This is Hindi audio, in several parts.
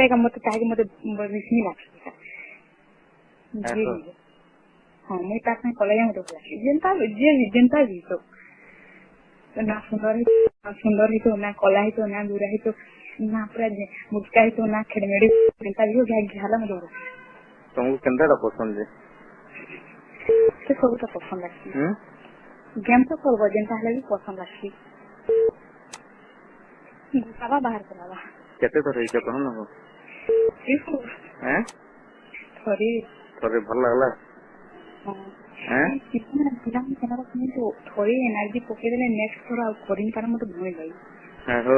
लाइक मत ताकि मत रिस्मी लागता हां मैं ताक में कॉलेज में तो जनता भी तो ना सुंदर ही तो ना कला ही तो ना दूरा ही तो ना पूरा मुस्का ही तो ना खेड़मेड़ी जनता भी हो गया घाला में लोग तुमको केंदा पसंद है से सब तो पसंद लगती गेम तो करबो जनता हले भी पसंद लगती गुसावा बाहर चलावा केते तो रही के कहन हो हैं थोड़े भल लागला हैं कितना बिना केना को तो थोड़ी एनर्जी पके देले नेक्स्ट थोड़ा कोडिंग कर मत भूल गई हां हो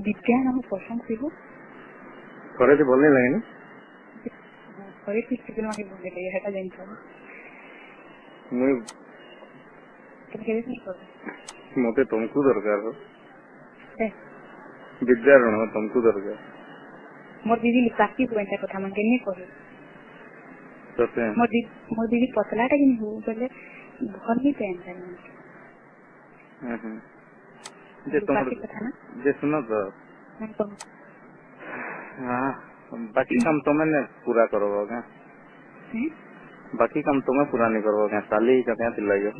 विज्ञान हम पसंद थी थोड़े तो बोलने लगे ना थोड़ी कुछ सिग्नल माके बोलने लगे हटा जाइन छ मैं तो केले नहीं कर मोटे तुमको दरकार हो विद्यारण हो तुमको दरकार मोर दीदी लिखाती पॉइंट कथा मन के नहीं कहे तो मोर दीदी पतला टा कि हो बोले घर नहीं पहन रही जे तुम जे सुनो तो हां बाकी काम तो मैंने पूरा करोगे क्या बाकी काम तुम्हें पूरा नहीं करोगे क्या साली का क्या दिलाइयो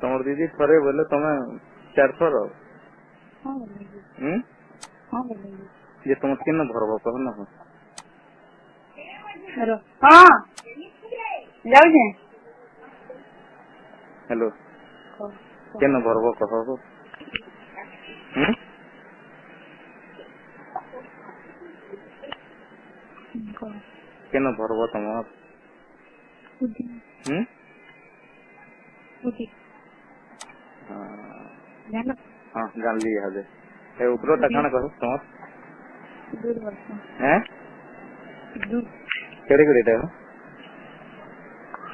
तमर दीदी थरे बोले तुम्हें 400 रो ये तुम किन भरबो कह ना हेलो हां जाऊ छे हेलो किन भरबो कहो किन भरबो तुम हां जान लिया है ए ऊपर तकना करो तुम दूर वर्ष हैं दूर केड़े केड़े टा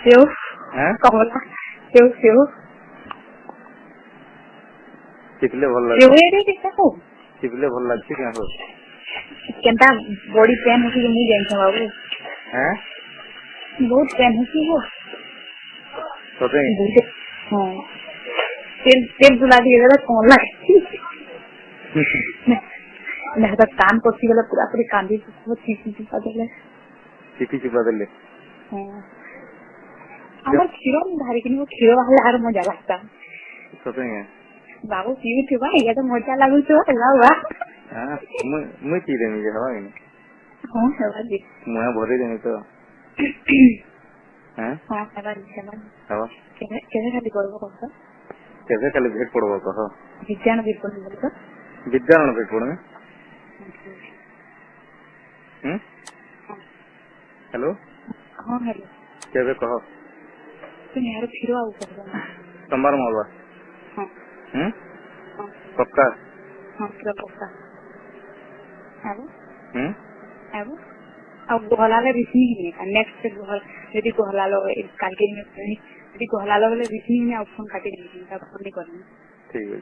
सेव हैं कमला सेव चिपले भल लाग सेव रे देखा हो चिपले भल लाग छी क्या हो केनता बॉडी पेन हो कि नहीं जान छ बाबू हैं बहुत पेन हो वो तो हां तेल बुला दिए जरा कौन लगे ना तो कान को सी वाला पूरा पूरी कांदी वो चीची चुपा देले हां हमर खीरो में धारी कि वो खीरो वाला हर मजा लगता सोते हैं बाबू पीऊ थे भाई ये तो मजा लागू तो लावा हां मैं पी देनी है हवा नहीं हां हवा जी मैं भरे देनी तो हैं हां हवा कैसे खाली करबो कह कैसे खाली भेट पड़बो कह विज्ञान विज्ञान बोलतो विज्ञान भेट पड़ने हेलो हां हेलो कैसे कहो तुम यार फिरो आउ कर सोमवार मोलवा हां पक्का हां पूरा पक्का हेलो हेलो अब गोहलाले रिसीव नहीं है नेक्स्ट गोहल यदि गोहलालो काल के में यदि गोहलालो वाले रिसीव में आप फोन काटे नहीं तब फोन नहीं करना ठीक है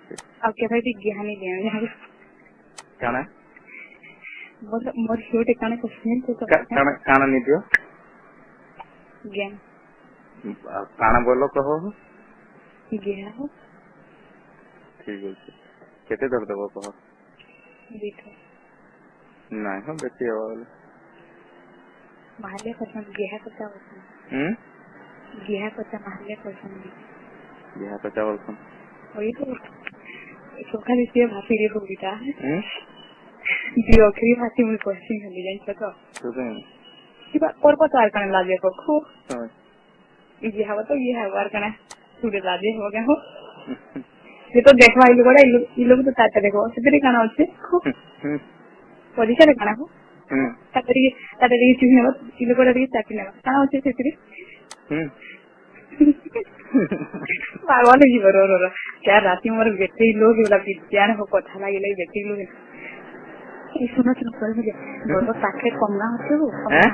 अब क्या भाई ज्ञानी देना काना मोर छोटे काने क्वेश्चन तो काना नहीं दियो ज्ञान काना बोलो कहो ज्ञान ठीक है केते दर देबो कहो देखो नहीं हम बेची वाले महले पसंद गेहा पता गेहा पता महले पसंद गेहा पता बोलतो वही तो सोखा दिए भाषी रे होगीता दियोखरी भाषी में क्वेश्चन खाली जान सको कि बात और पता करने लागे को खो ये हवा तो ये है वार करना पूरे लागे हो गया हो ये तो देखवा ये लोग तो ताता देखो सिद्धि काना होचे पोजीशन काना हो तातरी चीज ने ये लोग रे ताती ने काना होचे सिद्धि पागल जी बरोबर क्या राती मोर बेटे लोग वाला विज्ञान हो कथा लागिले बेटे लोग ए सुनो सुनो कर मुझे बड़बड़ पाखे कमना होचे वो हैं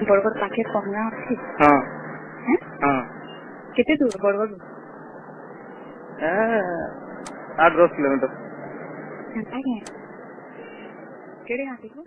बड़बड़ पाखे कमना होचे हां हां कितने दूर बड़बड़ 8-10 किलोमीटर केड़े हाथी को